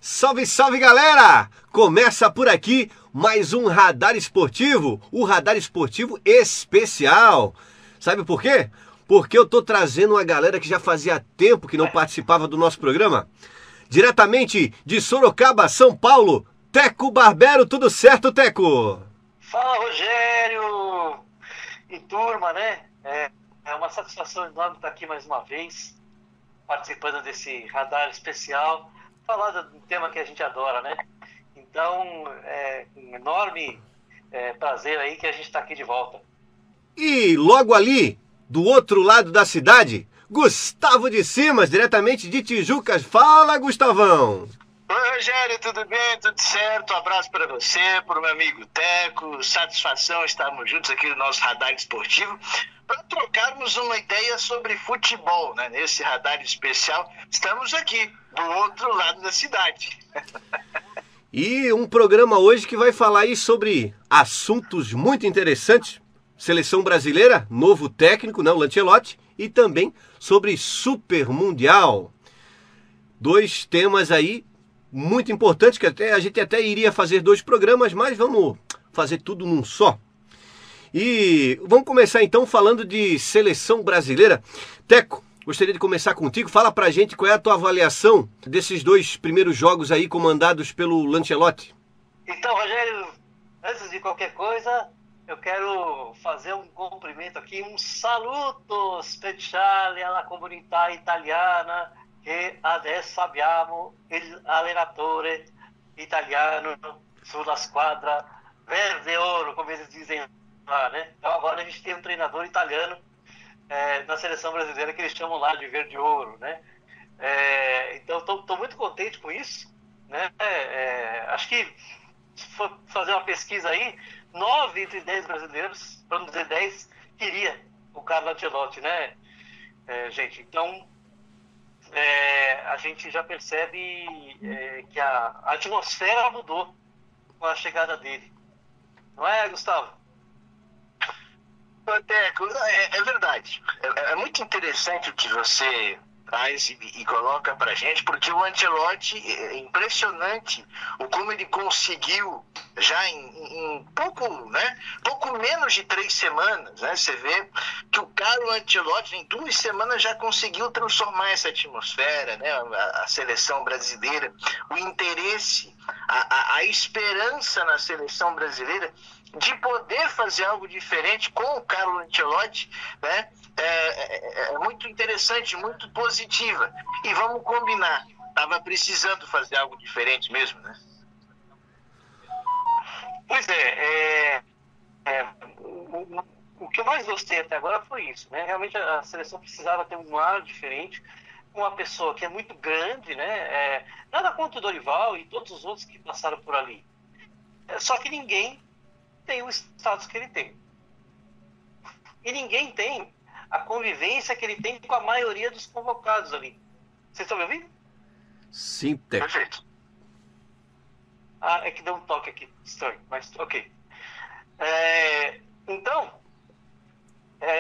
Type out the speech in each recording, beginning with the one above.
Salve, salve, galera! Começa por aqui mais um Radar Esportivo, o Radar Esportivo especial. Sabe por quê? Porque eu tô trazendo uma galera que já fazia tempo que não participava do nosso programa. Diretamente de Sorocaba, São Paulo, Teco Barbero. Tudo certo, Teco? Fala, Rogério e turma, né? É uma satisfação enorme estar aqui mais uma vez, participando desse radar especial, falar do tema que a gente adora, né? Então, é um enorme prazer aí que a gente está aqui de volta. E logo ali, do outro lado da cidade, Gustavo de Simas, diretamente de Tijucas. Fala, Gustavão! Oi, Rogério, tudo bem? Tudo certo? Um abraço para você, para o meu amigo Teco. Satisfação estarmos juntos aqui no nosso Radar Esportivo para trocarmos uma ideia sobre futebol, né? Nesse radar especial, estamos aqui, do outro lado da cidade. E um programa hoje que vai falar aí sobre assuntos muito interessantes. Seleção brasileira, novo técnico, né, o Lancelotti, e também sobre Super Mundial. Dois temas aí muito importantes que a gente até iria fazer dois programas, mas vamos fazer tudo num só. E vamos começar então falando de seleção brasileira. Teco, gostaria de começar contigo. Fala pra gente qual é a tua avaliação desses dois primeiros jogos aí comandados pelo Lancelotti. Então, Rogério, antes de qualquer coisa, eu quero fazer um cumprimento aqui, un saluto speciale alla comunità italiana che adesso abbiamo il allenatore italiano sulla squadra verde ouro, como eles dizem lá, né? Então agora a gente tem um treinador italiano na seleção brasileira que eles chamam lá de verde ouro, né? Então estou muito contente com isso, né? Acho que se for fazer uma pesquisa aí, 9 entre 10 brasileiros, para não dizer 10, queria o Carlo Ancelotti, né, gente? Então, a gente já percebe que a atmosfera mudou com a chegada dele. Não é, Gustavo? Teco, é verdade. É muito interessante o que você traz e coloca pra gente, porque o Ancelotti, é impressionante o como ele conseguiu já em pouco menos de 3 semanas, né? Você vê que o Carlo Ancelotti em 2 semanas já conseguiu transformar essa atmosfera, né? A seleção brasileira, o interesse, a esperança na seleção brasileira de poder fazer algo diferente com o Carlo Ancelotti, né? É muito interessante, muito positiva. E vamos combinar, estava precisando fazer algo diferente mesmo, né? Pois o que eu mais gostei até agora foi isso, né? Realmente a seleção precisava ter um ar diferente, uma pessoa que é muito grande, né? Nada contra o Dorival e todos os outros que passaram por ali. Só que ninguém tem o status que ele tem. E ninguém tem a convivência que ele tem com a maioria dos convocados ali. Vocês estão me ouvindo? Sim, Teco. Perfeito. É que deu um toque aqui, estranho, mas ok. Então,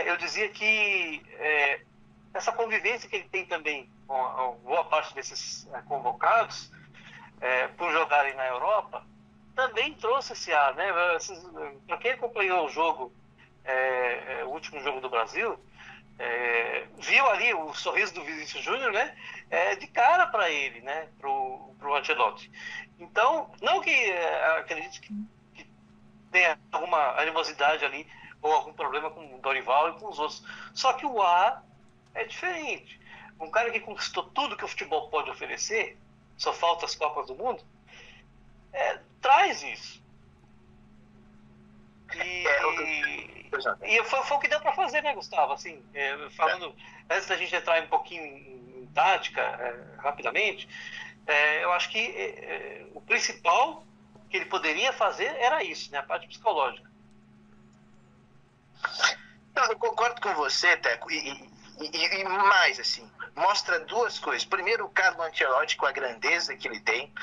eu dizia que essa convivência que ele tem também com a boa parte desses convocados, por jogarem na Europa, também trouxe esse ar, né? Para quem acompanhou o jogo, o último jogo do Brasil, viu ali o sorriso do Vinícius Júnior, né? De cara para ele, né? Pro Ancelotti. Então, não que acredite que tenha alguma animosidade ali ou algum problema com o Dorival e com os outros. Só que o ar é diferente. Um cara que conquistou tudo que o futebol pode oferecer, só falta as Copas do Mundo, traz isso. E foi o que deu para fazer, né, Gustavo? Assim, falando, antes da gente entrar um pouquinho em tática, rapidamente, eu acho que o principal que ele poderia fazer era isso, né, a parte psicológica. Não, eu concordo com você, Teco, e mais, assim, mostra 2 coisas. Primeiro, o Carlo Ancelotti, com a grandeza que ele tem,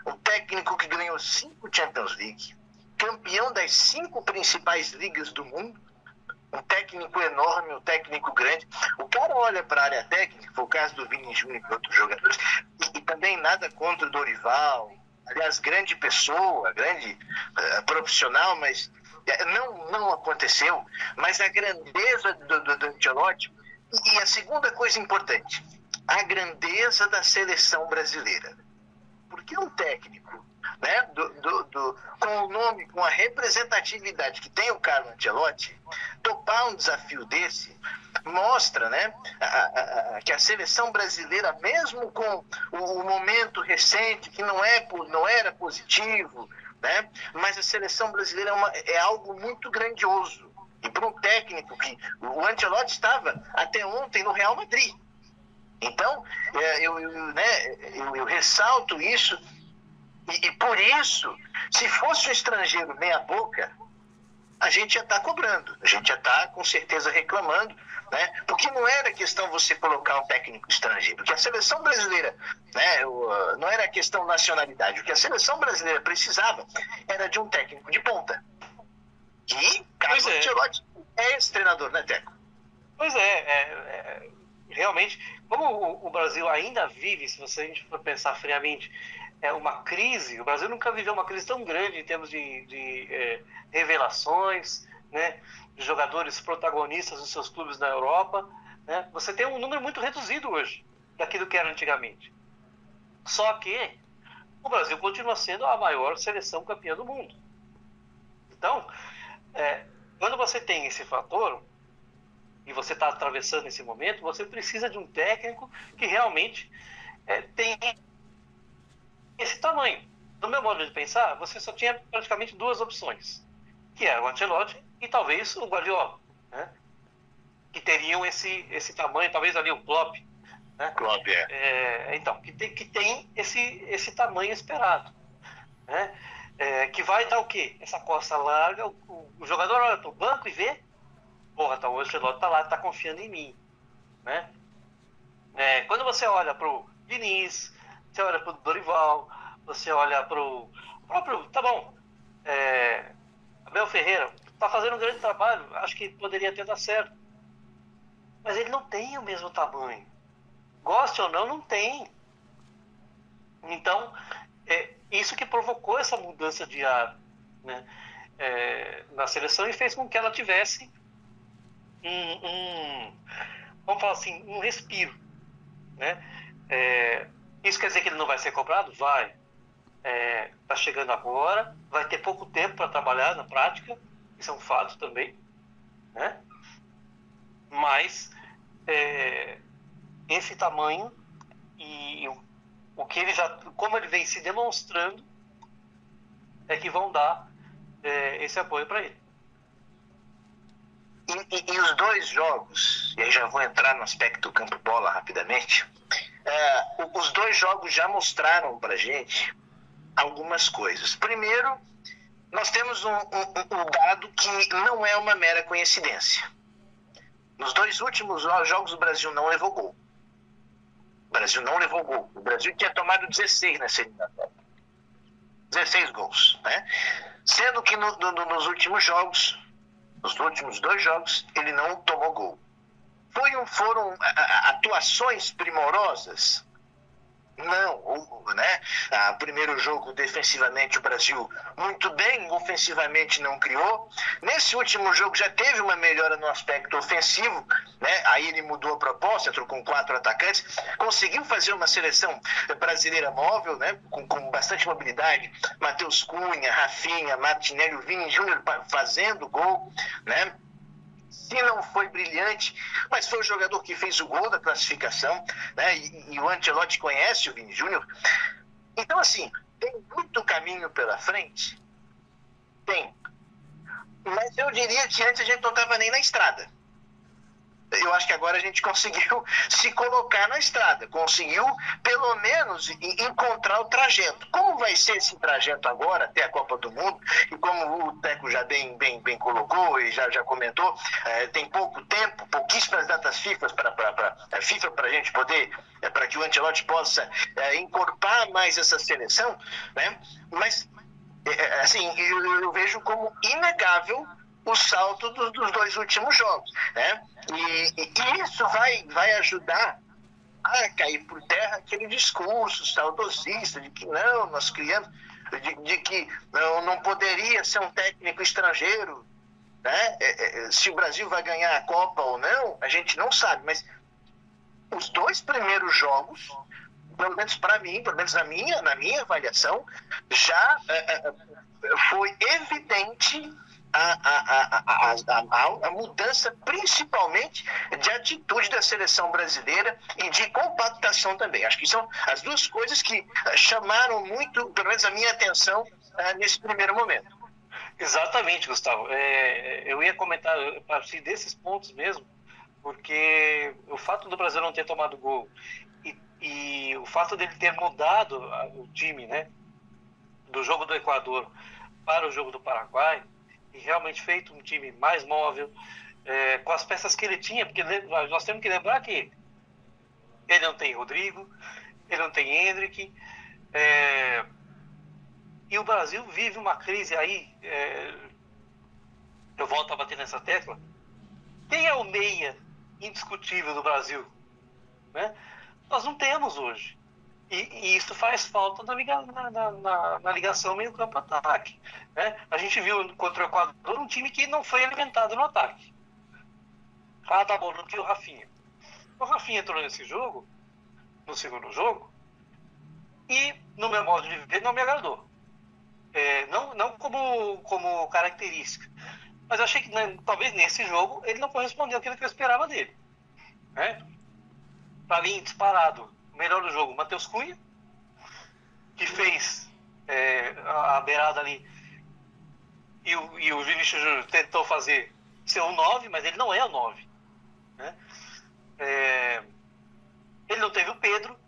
um técnico que ganhou 5 Champions League, campeão das 5 principais ligas do mundo, um técnico enorme, um técnico grande. O cara olha para a área técnica, foi o caso do Vini Júnior e outros jogadores, e também nada contra o Dorival, aliás, grande pessoa, grande profissional, mas não aconteceu. Mas a grandeza do Ancelotti, e a segunda coisa importante, a grandeza da seleção brasileira. Porque um técnico, né, com o nome, com a representatividade que tem o Carlo Ancelotti, topar um desafio desse, mostra, né, que a seleção brasileira, mesmo com o momento recente, que não era positivo, né, mas a seleção brasileira é algo muito grandioso. E para um técnico que o Ancelotti estava até ontem no Real Madrid. Então, eu ressalto isso, e por isso, se fosse um estrangeiro meia boca, a gente ia estar cobrando, a gente ia estar com certeza reclamando, né? Porque não era questão você colocar um técnico estrangeiro, que a seleção brasileira, né, não era questão nacionalidade, o que a seleção brasileira precisava era de um técnico de ponta. E Carlo Ancelotti é esse treinador, né, Teco? Pois realmente, como o Brasil ainda vive, se a gente for pensar friamente, uma crise, o Brasil nunca viveu uma crise tão grande em termos de revelações, né, de jogadores protagonistas dos seus clubes na Europa, né? Você tem um número muito reduzido hoje daquilo que era antigamente. Só que o Brasil continua sendo a maior seleção campeã do mundo. Então, quando você tem esse fator e você está atravessando esse momento, você precisa de um técnico que realmente tem esse tamanho. Do meu modo de pensar, você só tinha praticamente duas opções, que era o Ancelotti e talvez o Guardiola, né? Que teriam esse tamanho, talvez ali o Klopp, né? Klopp, então, que tem esse tamanho esperado, né? Que vai dar o quê? Essa costa larga, o jogador olha para o banco e vê, porra, o Ancelotti tá lá, tá confiando em mim, né? Quando você olha para o Diniz, você olha para o Dorival, você olha para o próprio, tá bom, Abel Ferreira tá fazendo um grande trabalho, acho que poderia até dar certo, mas ele não tem o mesmo tamanho, goste ou não tem. Então isso que provocou essa mudança de ar, né, na seleção, e fez com que ela tivesse vamos falar assim, um respiro, né? Isso quer dizer que ele não vai ser cobrado? Vai. Tá chegando agora, vai ter pouco tempo para trabalhar na prática, isso é um fato também, né? Mas esse tamanho e o que ele como ele vem se demonstrando, é que vão dar esse apoio para ele. E os dois jogos, e aí já vou entrar no aspecto campo-bola rapidamente, os dois jogos já mostraram pra gente algumas coisas. Primeiro, nós temos um dado que não é uma mera coincidência. Nos dois últimos jogos, o Brasil não levou gol. O Brasil não levou gol. O Brasil tinha tomado 16 nessa eliminatória. 16 gols, né? Sendo que nos últimos jogos, nos últimos dois jogos, ele não tomou gol. Foram atuações primorosas? Não, né? Primeiro jogo, defensivamente, o Brasil muito bem, ofensivamente não criou. Nesse último jogo já teve uma melhora no aspecto ofensivo, né? Aí ele mudou a proposta, entrou com 4 atacantes, conseguiu fazer uma seleção brasileira móvel, né? Com bastante mobilidade. Matheus Cunha, Rafinha, Martinelli, o Vini Júnior fazendo gol, né? Se não foi brilhante, mas foi o jogador que fez o gol da classificação, né? E o Ancelotti conhece o Vini Júnior. Então, assim, tem muito caminho pela frente? Tem. Mas eu diria que antes a gente não estava nem na estrada. Eu acho que agora a gente conseguiu se colocar na estrada, conseguiu pelo menos encontrar o trajeto. Como vai ser esse trajeto agora até a Copa do Mundo? E como o Teco já bem colocou e já comentou, tem pouco tempo, pouquíssimas datas FIFA para a gente poder, para que o Ancelotti possa encorpar mais essa seleção, né? Mas assim, eu vejo como inegável o salto dos dois últimos jogos, né? E isso vai ajudar cair por terra aquele discurso saudosista de que não, nós criamos, de que não poderia ser um técnico estrangeiro, né? Se o Brasil vai ganhar a Copa ou não, a gente não sabe, mas os 2 primeiros jogos, pelo menos para mim, pelo menos na minha avaliação, já foi evidente a mudança, principalmente de atitude da seleção brasileira e de compactação também. Acho que são as 2 coisas que chamaram muito, pelo menos a minha atenção, nesse primeiro momento. Exatamente, Gustavo. Eu ia comentar a partir desses pontos mesmo, porque o fato do Brasil não ter tomado gol e o fato dele ter mudado o time, né, do jogo do Equador para o jogo do Paraguai, e realmente feito um time mais móvel, com as peças que ele tinha, porque nós temos que lembrar que ele não tem Rodrigo, ele não tem Endrick, e o Brasil vive uma crise aí, eu volto a bater nessa tecla. Quem é o meia indiscutível do Brasil? Né? Nós não temos hoje. E isso faz falta na ligação meio campo-ataque. Né? A gente viu contra o Equador um time que não foi alimentado no ataque. Tá bom, não tinha o Rafinha. O Rafinha entrou nesse jogo, no segundo jogo, e no meu modo de ver não me agradou. Não como característica. Mas eu achei que talvez nesse jogo ele não correspondeu àquilo que eu esperava dele. Né? Para mim, disparado, o melhor do jogo, Matheus Cunha, que fez a beirada ali, e o Vinícius Júnior tentou fazer ser o 9, mas ele não é o 9. Né? Ele não teve o Pedro,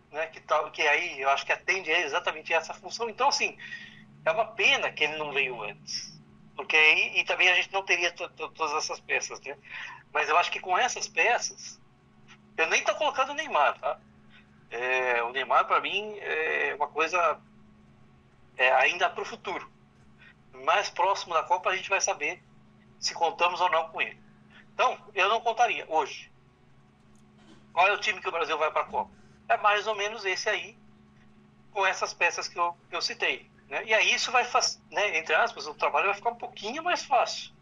né, que aí eu acho que atende exatamente essa função. Então, assim, é uma pena que ele não veio antes. Porque aí, e também a gente não teria todas essas peças, né? Mas eu acho que com essas peças, eu nem estou colocando o Neymar, tá? O Neymar, para mim, é uma coisa ainda para o futuro. Mais próximo da Copa, a gente vai saber se contamos ou não com ele. Então, eu não contaria hoje. Qual é o time que o Brasil vai para a Copa? É mais ou menos esse aí, com essas peças que eu citei. Né? E aí isso vai, né, entre aspas, o trabalho vai ficar um pouquinho mais fácil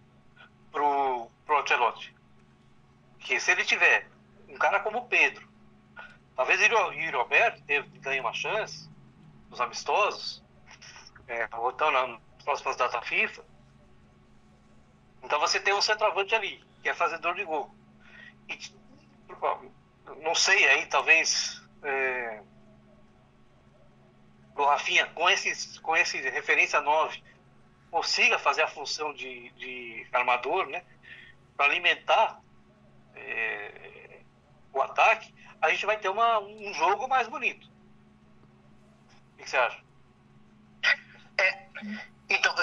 pro Ancelotti. Que se ele tiver um cara como o Pedro, talvez o Yuri Alberto ganhe uma chance nos amistosos, ou então nas próximas datas FIFA. Então você tem um centroavante ali, que é fazedor de gol. E, não sei, aí talvez o Rafinha, com esse referência 9, consiga fazer a função de armador, né, para alimentar o ataque, a gente vai ter um jogo mais bonito. O que você acha? Então,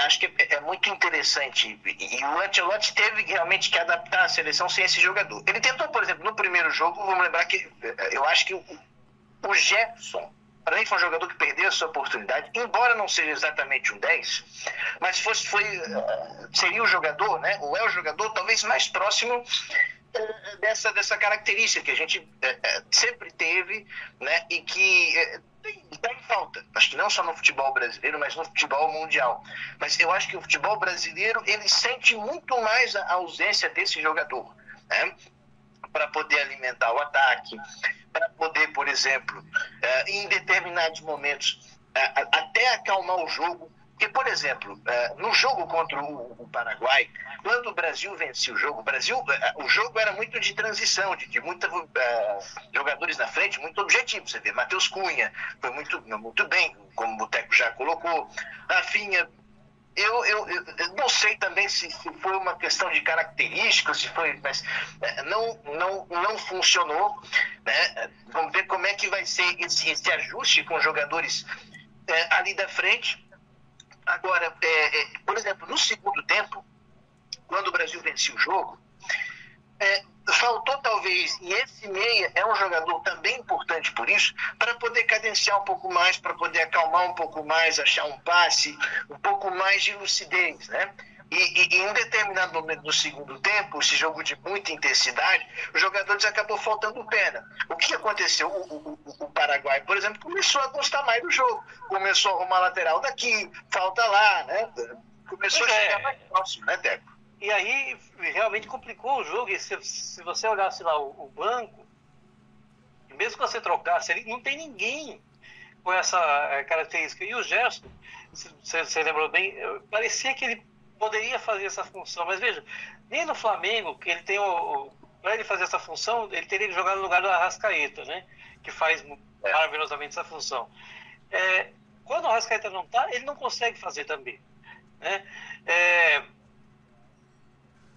acho que é muito interessante. E o Ancelotti teve realmente que adaptar a seleção sem esse jogador. Ele tentou, por exemplo, no primeiro jogo, vamos lembrar que eu acho que o Jefferson, para mim, foi um jogador que perdeu a sua oportunidade, embora não seja exatamente um 10, mas seria o jogador, né? Ou é o jogador talvez mais próximo dessa característica que a gente sempre teve, né? E que está em falta. Acho que não só no futebol brasileiro, mas no futebol mundial. Mas eu acho que o futebol brasileiro, ele sente muito mais a ausência desse jogador, né? Para poder alimentar o ataque, para poder, por exemplo, em determinados momentos, até acalmar o jogo. Porque, por exemplo, no jogo contra o Paraguai, quando o Brasil vencia o jogo, o jogo era muito de transição, de muitos jogadores na frente, muito objetivo. Você vê, Matheus Cunha foi muito bem, como o Boteco já colocou. Rafinha, eu não sei também se foi uma questão de características, mas não funcionou. Né? Vamos ver como é que vai ser esse ajuste com os jogadores ali da frente. Agora, por exemplo, no segundo tempo, quando o Brasil vencia o jogo, faltou talvez, e esse meia é um jogador também importante por isso, para poder cadenciar um pouco mais, para poder acalmar um pouco mais, achar um passe, um pouco mais de lucidez, né? E em um determinado momento do segundo tempo, esse jogo de muita intensidade, os jogadores acabou faltando perna. O que aconteceu? O Paraguai, por exemplo, começou a gostar mais do jogo. Começou a arrumar lateral daqui, falta lá, né? Começou a chegar mais próximo, né, Teco? E aí realmente complicou o jogo. E se você olhasse lá o banco, mesmo que você trocasse, ele não tem ninguém com essa característica. E o Gerson, você lembrou bem, parecia que ele poderia fazer essa função. Mas veja, nem no Flamengo, que ele tem para ele fazer essa função, ele teria que jogar no lugar do Arrascaeta, né? Que faz maravilhosamente essa função. Quando o Arrascaeta não está, ele não consegue fazer também, né?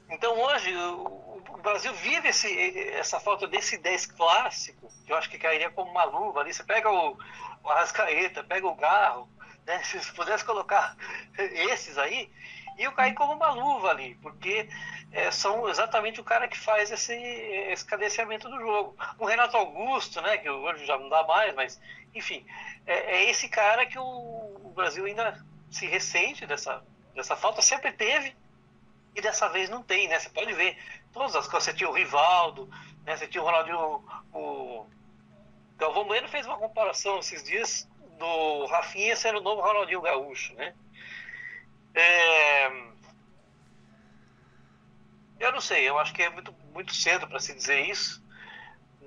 Então hoje o Brasil vive essa falta desse 10 clássico, que eu acho que cairia como uma luva ali. Você pega o Arrascaeta, pega o Garro, né? Se pudesse colocar esses aí, iam cair como uma luva ali, porque são exatamente o cara que faz esse cadenciamento do jogo. O Renato Augusto, né, que hoje já não dá mais, mas enfim, é esse cara que o Brasil ainda se ressente dessa falta, sempre teve, e dessa vez não tem, né? Você pode ver todas as coisas. Você tinha o Rivaldo, né? Você tinha o Ronaldinho. O Galvão Bueno fez uma comparação esses dias do Rafinha sendo o novo Ronaldinho Gaúcho, né? Eu não sei, eu acho que é muito, muito cedo para se dizer isso,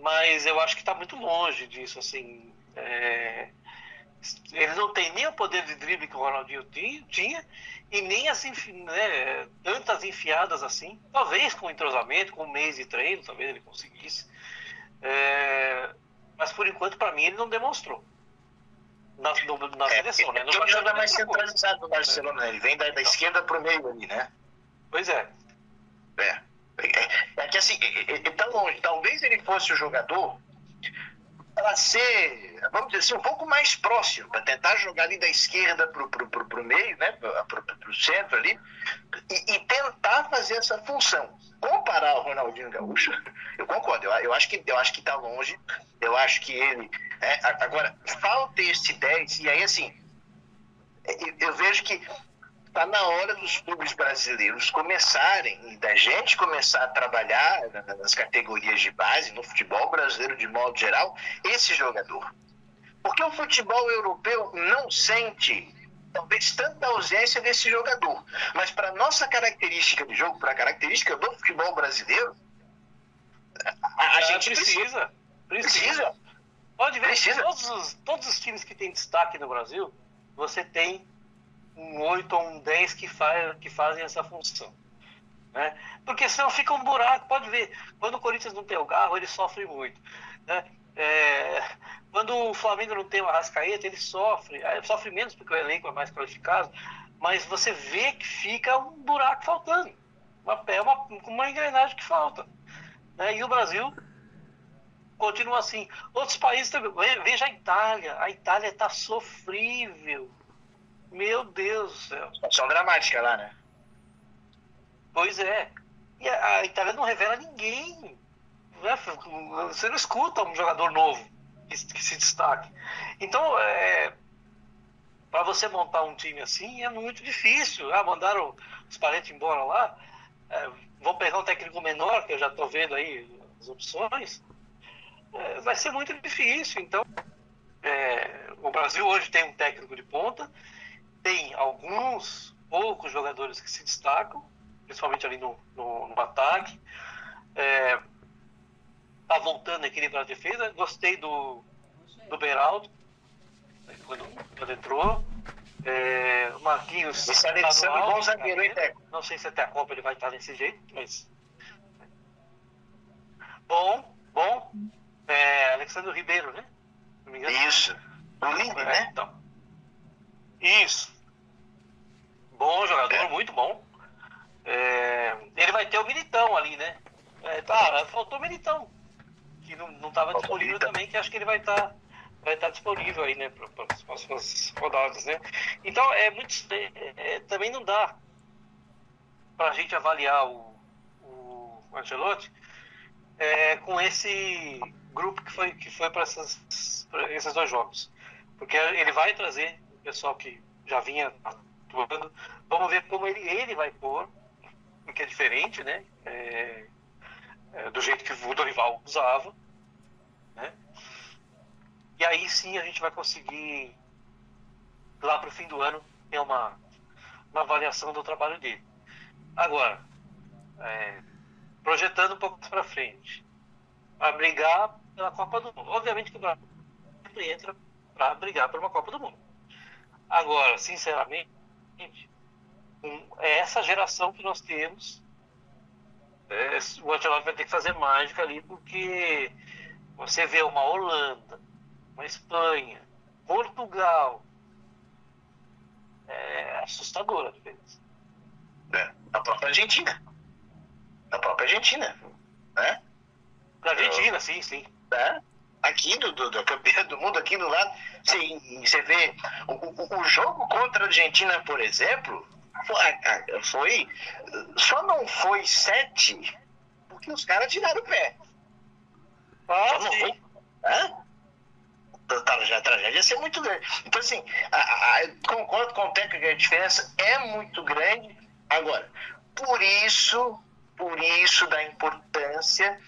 mas eu acho que está muito longe disso, assim. Ele não tem nem o poder de drible que o Ronaldinho tinha, e nem tantas enfiadas assim. Talvez com entrosamento, com um mês de treino, talvez ele conseguisse. Mas por enquanto, para mim, ele não demonstrou na seleção, né? Ele joga mais centralizado no Barcelona, ele vem da esquerda para o meio ali, né? Pois é. É que assim, ele tá longe. Talvez ele fosse o jogador para ser, vamos dizer assim, um pouco mais próximo, para tentar jogar ali da esquerda pro meio, né, pro centro ali, e tentar fazer essa função. Comparar o Ronaldinho Gaúcho, eu concordo, eu acho que tá longe, eu acho que ele, agora, falta esse 10, e aí assim, eu vejo que está na hora dos clubes brasileiros começarem, e da gente começar a trabalhar nas categorias de base, no futebol brasileiro de modo geral, esse jogador. Porque o futebol europeu não sente, talvez, tanta ausência desse jogador. Mas para a nossa característica de jogo, para a característica do futebol brasileiro, a gente precisa. Pode ver, todos os times que têm destaque no Brasil, você tem um 8 ou um 10 que fazem essa função, né? Porque senão fica um buraco. Pode ver, quando o Corinthians não tem o Garro, ele sofre muito, né? Quando o Flamengo não tem o Arrascaeta, ele sofre menos porque o elenco é mais qualificado, mas você vê que fica um buraco faltando, uma engrenagem que falta, né? E o Brasil continua assim. Outros países também, veja a Itália está sofrível. Meu Deus do céu. Situação dramática lá, né? Pois é. E a Itália não revela ninguém, né? Você não escuta um jogador novo que se destaque. Então, para você montar um time assim, é muito difícil. Mandaram os parentes embora lá. Vão pegar um técnico menor, que eu já estou vendo aí as opções. Vai ser muito difícil. Então, o Brasil hoje tem um técnico de ponta, tem alguns poucos jogadores que se destacam, principalmente ali no ataque. Tá voltando a equilibrar a defesa. Gostei do Beraldo quando entrou. O Marquinhos. Esse Alexandre, bom zagueiro, hein, Teco? Não sei se até a Copa ele vai estar desse jeito, mas bom. Alexandre Ribeiro, né? Não me engano. Isso. O Linde, né? Então. Isso. Bom jogador, muito bom. Ele vai ter o Militão ali, né? Faltou o Militão, que não estava disponível também, que acho que ele vai estar disponível aí, né, para as próximas rodadas, né? Então, também não dá para a gente avaliar o Ancelotti com esse grupo que foi para esses dois jogos. Porque ele vai trazer o pessoal que já vinha atuando. Vamos ver como ele vai pôr, porque é diferente, né? Do jeito que o Dorival usava, né? E aí sim a gente vai conseguir, lá para o fim do ano, ter uma avaliação do trabalho dele. Agora, projetando um pouco para frente, para brigar pela Copa do Mundo. Obviamente que o Brasil sempre entra para brigar por uma Copa do Mundo. Agora, sinceramente, essa geração que nós temos, o Ancelotti vai ter que fazer mágica ali, porque você vê uma Holanda, uma Espanha, Portugal, é assustadora a diferença. A própria Argentina. Né? Da Argentina, sim. Aqui do campeão do mundo, aqui do lado, você vê o jogo contra a Argentina, por exemplo, só não foi 7 porque os caras tiraram o pé. Não foi, a tragédia ia ser muito grande. Então, assim, concordo com o técnico que a diferença é muito grande. Agora, por isso da importância,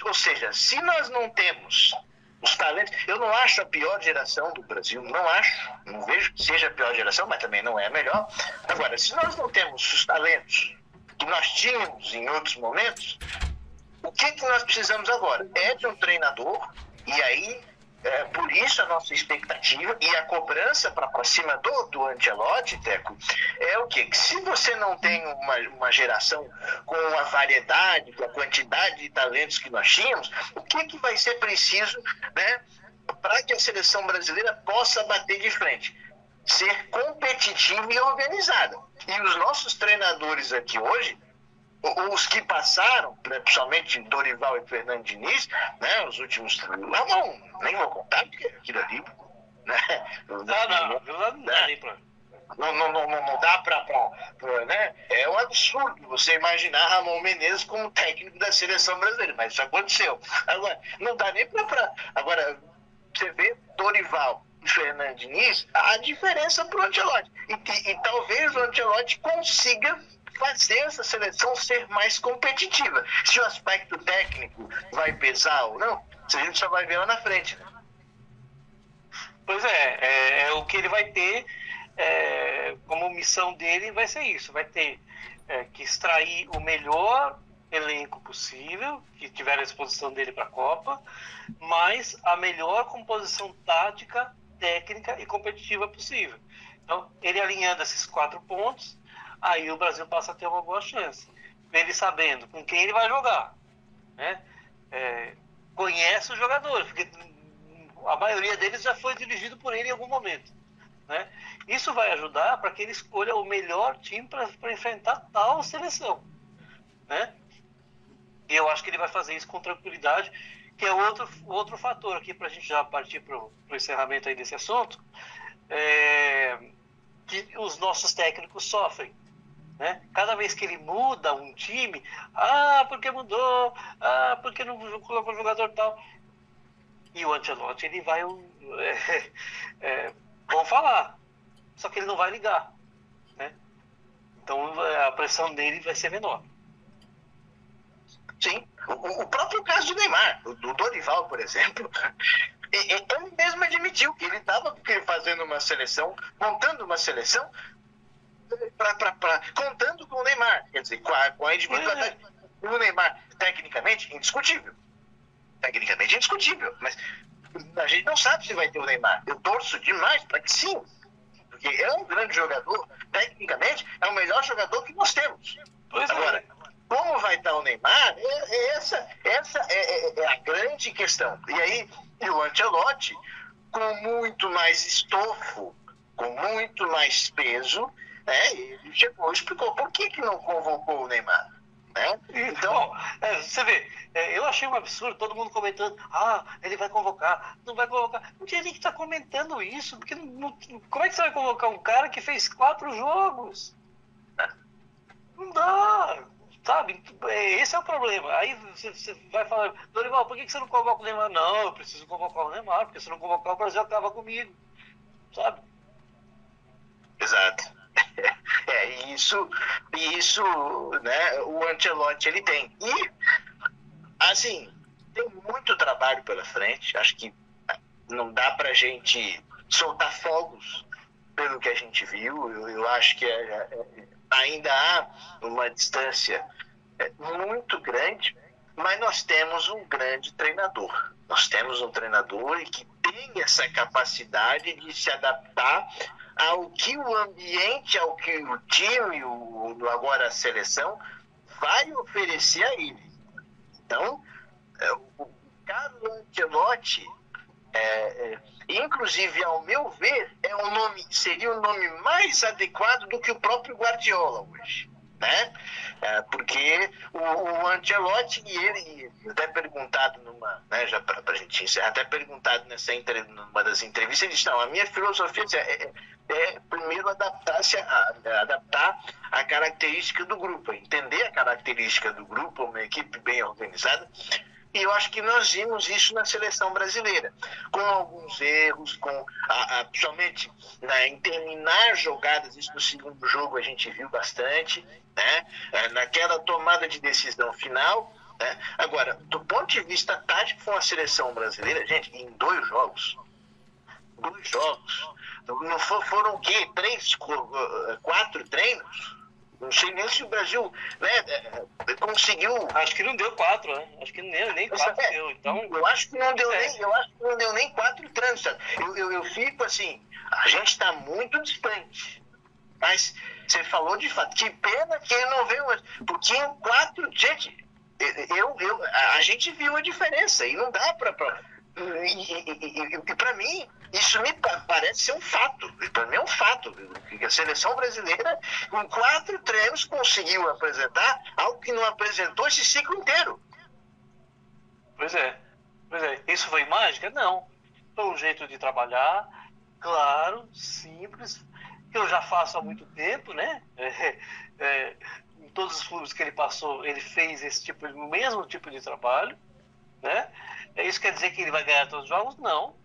ou seja, se nós não temos os talentos, eu não acho a pior geração do Brasil, não vejo que seja a pior geração, mas também não é a melhor. Agora, se nós não temos os talentos que nós tínhamos em outros momentos, o que nós precisamos agora? É de um treinador, e aí, por isso a nossa expectativa e a cobrança para cima do Ancelotti, Teco, é o quê? Que se você não tem uma geração com a variedade, com a quantidade de talentos que nós tínhamos, o que vai ser preciso, né, para que a seleção brasileira possa bater de frente? Ser competitiva e organizada. E os nossos treinadores aqui hoje, os que passaram, principalmente Dorival e Fernando Diniz, né, os últimos... nem vou contar, porque aquilo ali... Né, não dá nem pra... Não dá pra né? É um absurdo você imaginar Ramon Menezes como técnico da seleção brasileira, mas isso aconteceu. Agora, não dá nem pra... Agora, você vê Dorival e Fernando Diniz, a diferença pro Ancelotti. E talvez o Ancelotti consiga fazer essa seleção ser mais competitiva. Se o aspecto técnico vai pesar ou não, a gente só vai ver lá na frente. Pois é o que ele vai ter como missão dele vai ser isso, vai ter que extrair o melhor elenco possível, que tiver a disposição dele para a Copa, mas a melhor composição tática, técnica e competitiva possível. Então, ele alinhando esses 4 pontos, aí o Brasil passa a ter uma boa chance. Ele sabendo com quem ele vai jogar, né? Conhece os jogadores, porque a maioria deles já foi dirigido por ele em algum momento, né? Isso vai ajudar para que ele escolha o melhor time para enfrentar tal seleção, né? E eu acho que ele vai fazer isso com tranquilidade, que é outro fator aqui para a gente já partir para o encerramento aí desse assunto, que os nossos técnicos sofrem. Né? Cada vez que ele muda um time, porque mudou, porque não colocou jogador tal. E o Ancelotti, ele vai, vão falar, só que ele não vai ligar, né? Então a pressão dele vai ser menor. Sim, o próprio caso do Neymar, do Dorival, por exemplo, ele mesmo admitiu que ele estava fazendo uma seleção, montando uma seleção, contando com o Neymar, quer dizer, com a individualidade. O Neymar, tecnicamente, indiscutível, mas a gente não sabe se vai ter o Neymar. Eu torço demais para que sim, porque é um grande jogador, tecnicamente, é o melhor jogador que nós temos. Agora, como vai estar o Neymar, essa é a grande questão. E aí, o Ancelotti, com muito mais estofo, com muito mais peso, ele chegou e explicou por que não convocou o Neymar. Né? Então, você vê, eu achei um absurdo todo mundo comentando, ele vai convocar, não vai convocar. Não tinha nem que estar comentando isso, porque como é que você vai convocar um cara que fez 4 jogos? Não dá, sabe? Esse é o problema. Aí você vai falar, Dorival, por que você não convoca o Neymar? Não, eu preciso convocar o Neymar, porque se não convocar o Brasil acaba comigo, sabe? Exato. isso, né, o Ancelotti ele tem. E, assim, tem muito trabalho pela frente. Acho que não dá pra gente soltar fogos pelo que a gente viu. Eu acho que ainda há uma distância muito grande, mas nós temos um grande treinador. Nós temos um treinador que tem essa capacidade de se adaptar ao que o ambiente, ao que o time, agora a seleção, vai oferecer a ele. Então, o Carlo Ancelotti, inclusive, ao meu ver, seria o nome mais adequado do que o próprio Guardiola hoje, né? Porque o Ancelotti, e ele até perguntado já para a gente encerrar, até perguntado numa das entrevistas, ele disse: não, a minha filosofia é primeiro adaptar a característica do grupo, entender a característica do grupo, uma equipe bem organizada. E eu acho que nós vimos isso na seleção brasileira, com alguns erros, principalmente em terminar jogadas. Isso no segundo jogo a gente viu bastante, né? Naquela tomada de decisão final, né? Agora, do ponto de vista tático, foi uma seleção brasileira, gente, em 2 jogos, não foram o quê? 3, 4 treinos? Não sei nem se o Brasil, né, conseguiu. Acho que não deu 4, né? Acho que nem 4 deu. Então, eu acho que não deu nem 4 treinos. Eu fico assim, a gente está muito distante. Mas você falou de fato, que pena que ele não veio, porque em 4, gente, a gente viu a diferença e não dá para. E para mim, isso me parece ser um fato. Para mim é um fato. A seleção brasileira, em 4 treinos, conseguiu apresentar algo que não apresentou esse ciclo inteiro. Pois é. Isso foi mágica? Não. Foi um jeito de trabalhar, claro, simples, que eu já faço há muito tempo, né? Em todos os clubes que ele passou, ele fez o mesmo tipo de trabalho, né? Isso quer dizer que ele vai ganhar todos os jogos? Não.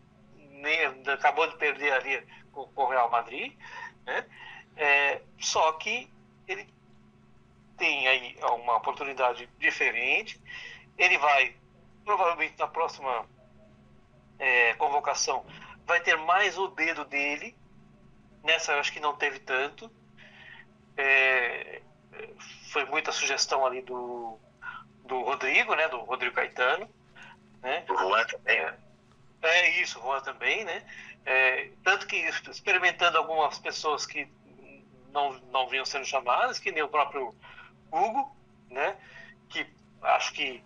Acabou de perder ali com o Real Madrid, né? Só que ele tem aí uma oportunidade diferente. Ele vai, provavelmente na próxima convocação, vai ter mais o dedo dele. Nessa eu acho que não teve tanto. Foi muita sugestão ali do Rodrigo, né? Do Rodrigo Caetano, né? O Juan também, né? Isso, o Juan também, né? Tanto que experimentando algumas pessoas que não vinham sendo chamadas, que nem o próprio Hugo, né? Que acho que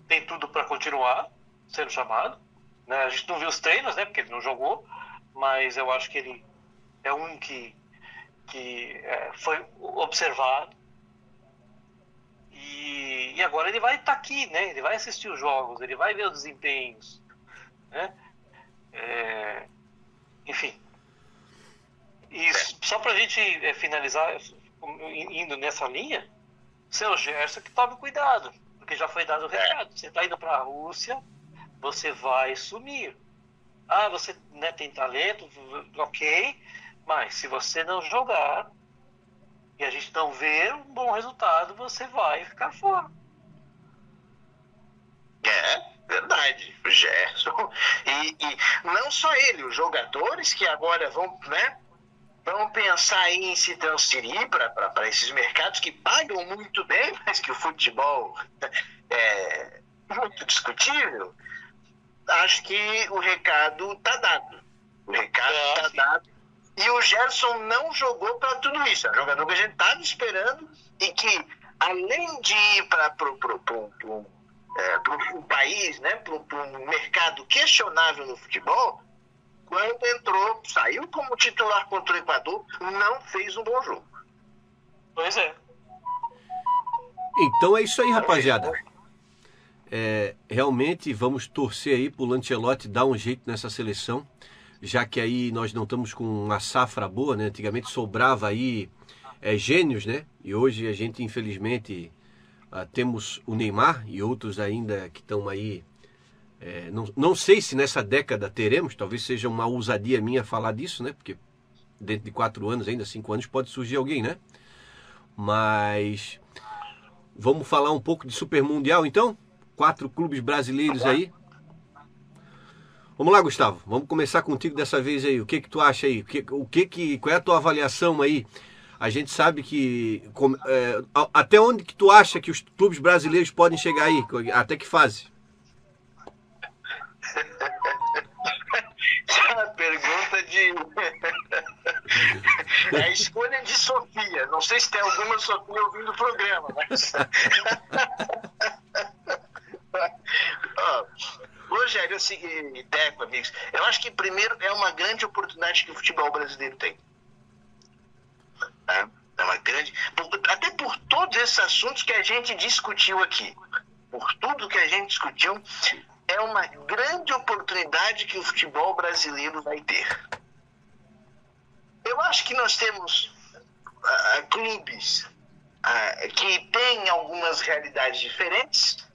tem tudo para continuar sendo chamado, né? A gente não viu os treinos, né? Porque ele não jogou, mas eu acho que ele é um que foi observado. E agora ele vai estar aqui, né? Ele vai assistir os jogos, ele vai ver os desempenhos, né? Enfim. E só para a gente finalizar, indo nessa linha, seu Gerson, que tome cuidado, porque já foi dado o recado. Você está indo para a Rússia, você vai sumir. Você, né, tem talento, ok, mas se você não jogar e a gente não ver um bom resultado, você vai ficar fora. Verdade, o Gerson. E não só ele, os jogadores que agora vão pensar em se transferir para esses mercados que pagam muito bem, mas que o futebol é muito discutível. Acho que o recado está dado. E o Gerson não jogou para tudo isso. É um jogador que a gente estava esperando e que, além de ir para um país, né, para um mercado questionável no futebol, quando entrou, saiu como titular contra o Equador, não fez um bom jogo. Pois é. Então é isso aí, rapaziada. Realmente vamos torcer aí pro Ancelotti dar um jeito nessa seleção, já que aí nós não estamos com uma safra boa, né? Antigamente sobrava aí gênios, né? E hoje a gente, infelizmente, temos o Neymar e outros ainda que estão aí. Não sei se nessa década teremos, talvez seja uma ousadia minha falar disso, né? Porque dentro de 4 anos, ainda 5 anos, pode surgir alguém, né? Mas vamos falar um pouco de Super Mundial, então? 4 clubes brasileiros aí. Vamos lá, Gustavo. Vamos começar contigo dessa vez aí. O que tu acha aí? Qual é a tua avaliação aí? A gente sabe que até onde que tu acha que os clubes brasileiros podem chegar aí? Até que fase? É uma pergunta de... É a escolha de Sofia. Não sei se tem alguma Sofia ouvindo o programa, mas... Rogério, é o seguinte, Teco, amigos. Eu acho que, primeiro, é uma grande oportunidade que o futebol brasileiro tem. É uma grande... Até por todos esses assuntos que a gente discutiu aqui. Por tudo que a gente discutiu, é uma grande oportunidade que o futebol brasileiro vai ter. Eu acho que nós temos clubes que têm algumas realidades diferentes.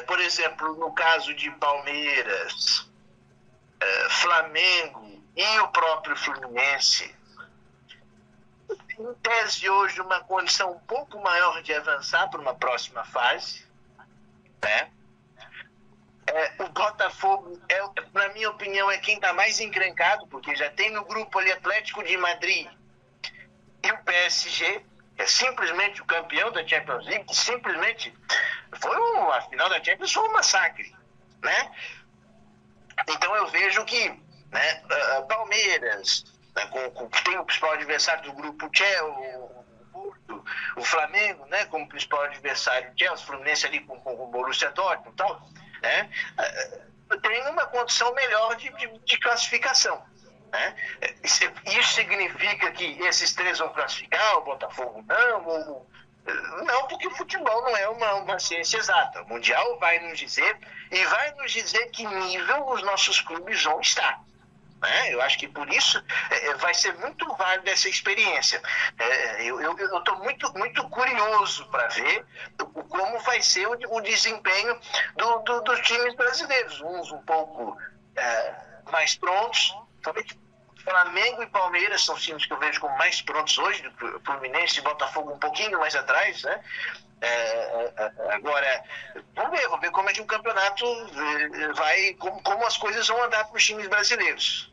Por exemplo, no caso de Palmeiras, Flamengo e o próprio Fluminense, em tese hoje uma condição um pouco maior de avançar para uma próxima fase, né? O Botafogo, na minha opinião, é quem está mais encrencado, porque já tem no grupo ali Atlético de Madrid e o PSG, que é simplesmente o campeão da Champions League, que simplesmente a final da Champions foi um massacre, né? Então eu vejo que, né, Palmeiras, né, tem o principal adversário do grupo o Flamengo, né, como principal adversário o Chelsea, o Fluminense ali com o Borussia Dortmund e tal, né, tem uma condição melhor de classificação. Né? Isso significa que esses 3 vão classificar, o Botafogo não, não, porque o futebol não é uma ciência exata. O Mundial vai nos dizer, e vai nos dizer que nível os nossos clubes vão estar. Né? Eu acho que por isso vai ser muito válida essa experiência. Eu estou muito curioso para ver como vai ser o desempenho dos times brasileiros. Uns um pouco mais prontos. Flamengo e Palmeiras são os times que eu vejo como mais prontos hoje, do Fluminense e Botafogo um pouquinho mais atrás, né? Agora, vamos ver como é que o campeonato vai, como as coisas vão andar para os times brasileiros.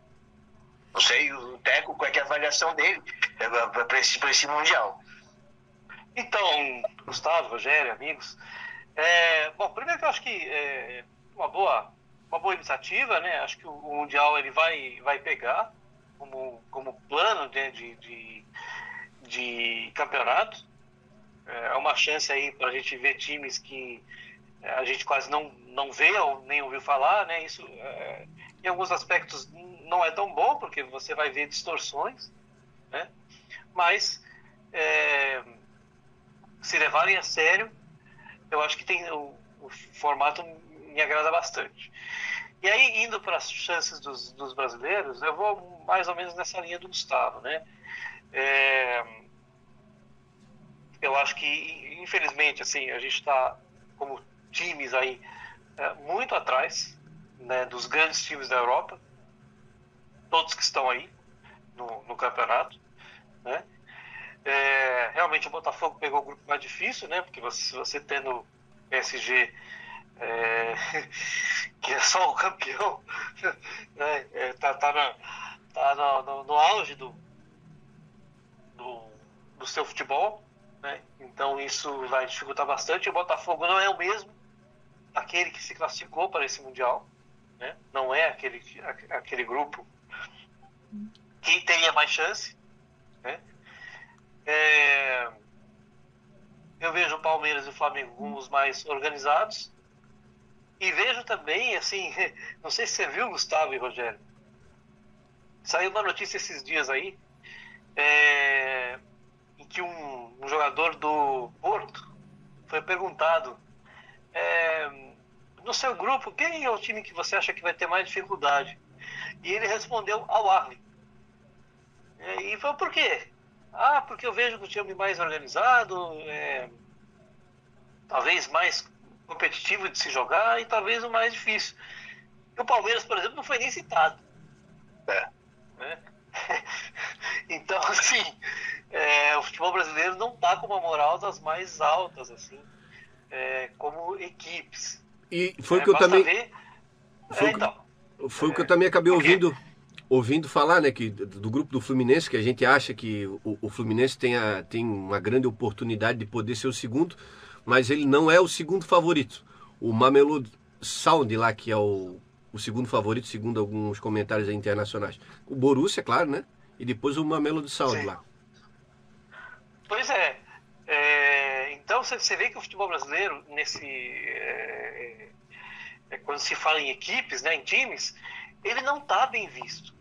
Não sei, o Teco, qual é, que é a avaliação dele para esse Mundial. Então, Gustavo, Rogério, amigos, bom, primeiro que eu acho que é uma boa iniciativa, né? Acho que o Mundial ele vai pegar como plano de campeonato. É uma chance aí para a gente ver times que a gente quase não vê ou nem ouviu falar, né? Isso em alguns aspectos não é tão bom, porque você vai ver distorções, né? Mas se levarem a sério, eu acho que tem o formato me agrada bastante. E aí, indo para as chances dos brasileiros, eu vou mais ou menos nessa linha do Gustavo, né? Eu acho que, infelizmente, assim, a gente está, como times aí, muito atrás, né, dos grandes times da Europa, todos que estão aí no campeonato, né? Realmente o Botafogo pegou o grupo mais difícil, né? Porque você tendo PSG... que é só o campeão, né? Tá no auge do seu futebol, né? Então isso vai dificultar bastante. O Botafogo não é o mesmo aquele que se classificou para esse Mundial, né? Não é aquele grupo que teria mais chance, né? Eu vejo o Palmeiras e o Flamengo como os mais organizados. E vejo também, assim, não sei se você viu, Gustavo e Rogério, saiu uma notícia esses dias aí, em que um jogador do Porto foi perguntado, no seu grupo, quem é o time que você acha que vai ter mais dificuldade? E ele respondeu Al Ahly. E falou, por quê? Porque eu vejo que o time mais organizado, talvez mais competitivo de se jogar e talvez o mais difícil. E o Palmeiras, por exemplo, não foi nem citado. Né? assim, o futebol brasileiro não está com uma moral das mais altas, assim, como equipes. E foi o que eu também... Ver... Foi o que eu também acabei ouvindo falar, né, que do grupo do Fluminense, que a gente acha que o Fluminense tem uma grande oportunidade de poder ser o segundo, mas ele não é o segundo favorito. O Mamelodi Sound lá, que é o segundo favorito, segundo alguns comentários internacionais. O Borussia, claro, né? E depois o Mamelodi Sound Sim. lá. Pois é. Então você vê que o futebol brasileiro, quando se fala em equipes, né, em times, ele não está bem visto.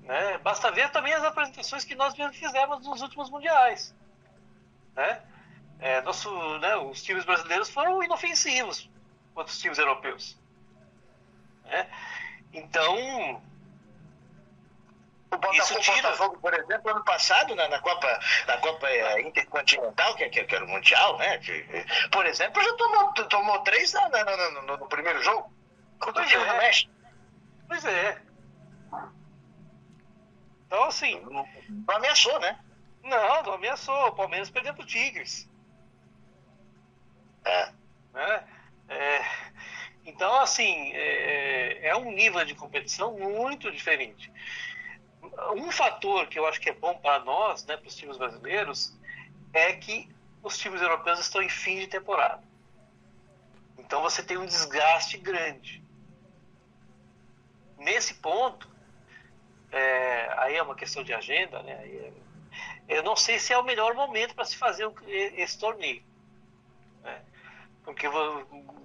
Né? Basta ver também as apresentações que nós mesmos fizemos nos últimos mundiais. Né? Os times brasileiros foram inofensivos contra os times europeus. Né? Então, o Botafogo, por exemplo, ano passado, na Copa Intercontinental, que era o Mundial, né? Por exemplo, já tomou 3 no primeiro jogo. Contra o time do México. Pois é. Então, assim... Não ameaçou, né? Não ameaçou. O Palmeiras perdeu pro Tigres. Então, assim, é um nível de competição muito diferente. Um fator que eu acho que é bom para nós, né, para os times brasileiros, é que os times europeus estão em fim de temporada. Então você tem um desgaste grande. Nesse ponto, aí é uma questão de agenda, né? Eu não sei se é o melhor momento para se fazer esse torneio. Né? Porque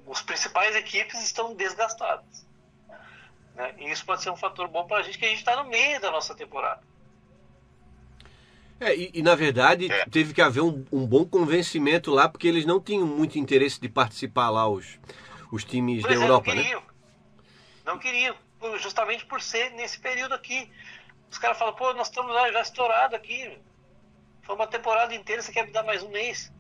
os principais equipes estão desgastadas. Né? E isso pode ser um fator bom para a gente, que a gente está no meio da nossa temporada. E na verdade teve que haver um bom convencimento lá, porque eles não tinham muito interesse de participar lá, os times da Europa, né? Não queriam, justamente por ser nesse período aqui. Os caras falam, nós estamos lá já estourados aqui. Foi uma temporada inteira, você quer me dar mais um mês?